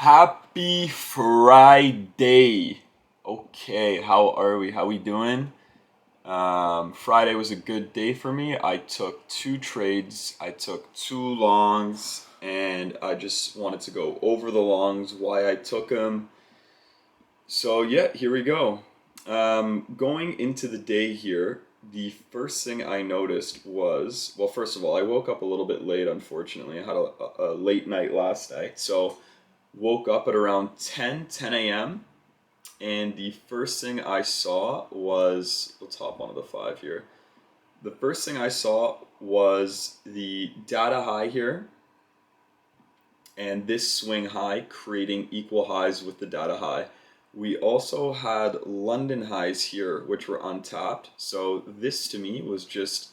Happy Friday. Okay, how are we? How we doing? Friday was a good day for me. I took two trades, I took two longs, and I just wanted to go over the longs, why I took them. So, yeah, here we go. Going into the day here, the first thing I noticed was, well, first of all, I woke up a little bit late, unfortunately. I had a late night last night. So, woke up at around 10 a.m. and the first thing I saw was, let's hop onto the five here. The first thing I saw was the data high here and this swing high creating equal highs with the data high. We also had London highs here, which were untapped. So this to me was just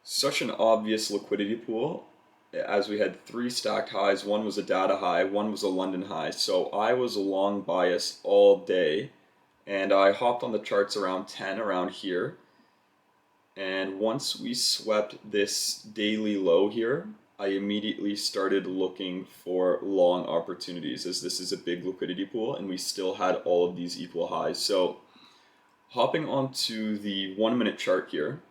such an obvious liquidity pool, as we had three stacked highs. One was a data high, one was a London high. So I was long biased all day, and I hopped on the charts around 10, around here. And once we swept this daily low here, I immediately started looking for long opportunities, as this is a big liquidity pool and we still had all of these equal highs. So hopping onto the 1 minute chart here,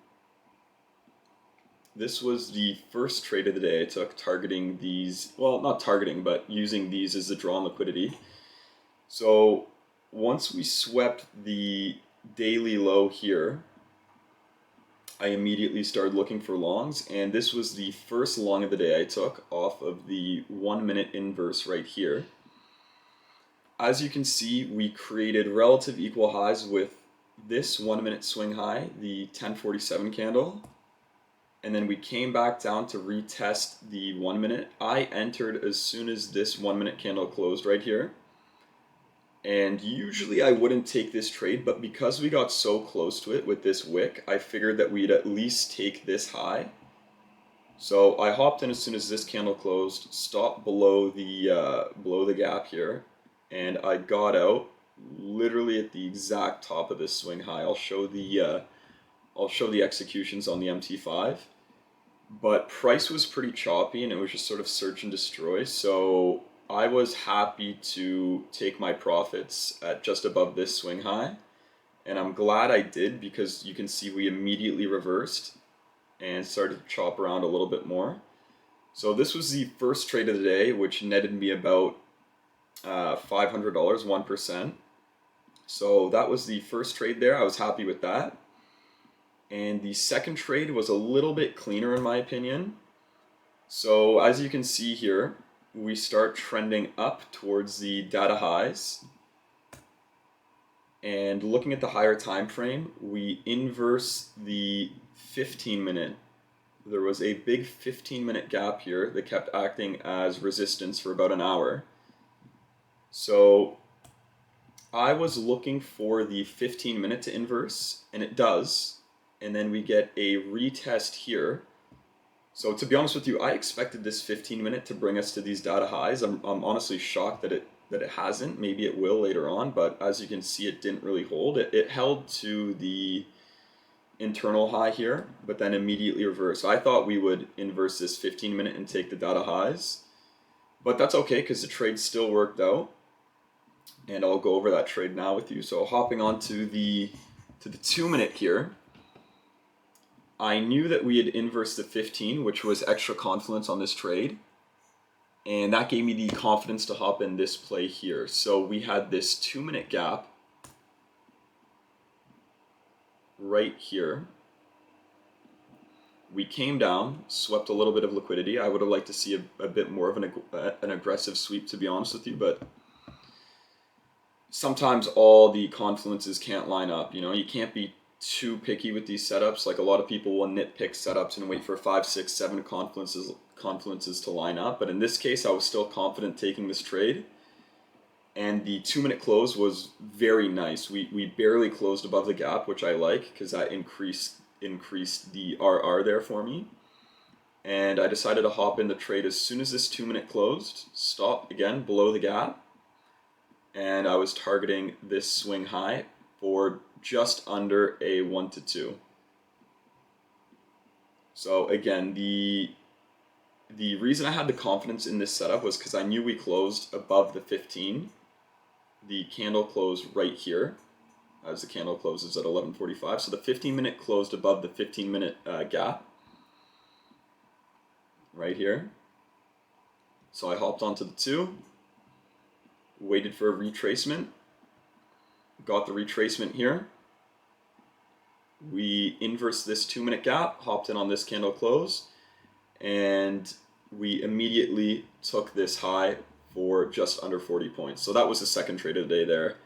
this was the first trade of the day I took, targeting these, well, not targeting, but using these as the drawn liquidity. So once we swept the daily low here, I immediately started looking for longs, and this was the first long of the day I took off of the 1 minute inverse right here. As you can see, we created relative equal highs with this 1 minute swing high, the 1047 candle, and then we came back down to retest the 1 minute. I entered as soon as this 1 minute candle closed right here. And usually I wouldn't take this trade, but because we got so close to it with this wick, I figured that we'd at least take this high. So I hopped in as soon as this candle closed, stopped below the gap here, and I got out literally at the exact top of this swing high. I'll show the executions on the MT5. But price was pretty choppy and it was just sort of search and destroy. So I was happy to take my profits at just above this swing high. And I'm glad I did, because you can see we immediately reversed and started to chop around a little bit more. So this was the first trade of the day, which netted me about $500, 1%. So that was the first trade there. I was happy with that. And the second trade was a little bit cleaner in my opinion. So as you can see here, we start trending up towards the data highs. And looking at the higher time frame, we inverse the 15-minute. There was a big 15-minute gap here that kept acting as resistance for about an hour. So I was looking for the 15-minute to inverse, and it does. And then we get a retest here. So to be honest with you, I expected this 15-minute to bring us to these data highs. I'm honestly shocked that it hasn't. Maybe it will later on, but as you can see, it didn't really hold. It held to the internal high here, but then immediately reversed. So I thought we would inverse this 15-minute and take the data highs, but that's okay because the trade still worked out. And I'll go over that trade now with you. So hopping on to the 2-minute here, I knew that we had inversed the 15, which was extra confidence on this trade. And that gave me the confidence to hop in this play here. So we had this 2-minute gap right here. We came down, swept a little bit of liquidity. I would have liked to see a bit more of an aggressive sweep, to be honest with you, but sometimes all the confluences can't line up. You know, you can't be too picky with these setups. Like, a lot of people will nitpick setups and wait for 5, 6, 7 confluences to line up. But in this case, I was still confident taking this trade. And the 2-minute close was very nice. We barely closed above the gap, which I like because that increased the RR there for me. And I decided to hop in the trade as soon as this 2-minute closed, stop again below the gap. And I was targeting this swing high for just under a 1 to 2. So again, the reason I had the confidence in this setup was because I knew we closed above the 15. The candle closed right here, as the candle closes at 11:45. So the 15-minute closed above the 15-minute gap right here. So I hopped onto the 2, waited for a retracement, got the retracement here. We inversed this 2-minute gap, hopped in on this candle close, and we immediately took this high for just under 40 points. So that was the second trade of the day there.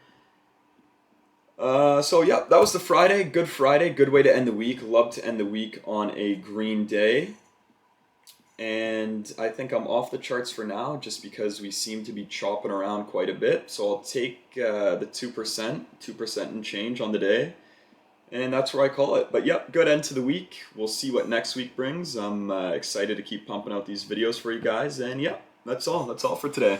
So yeah, that was the Friday. Good way to end the week. Love to end the week on a green day. And I think I'm off the charts for now just because we seem to be chopping around quite a bit. So I'll take the 2% and change on the day. And that's where I call it. But yep, good end to the week. We'll see what next week brings. I'm excited to keep pumping out these videos for you guys. And yeah, that's all for today.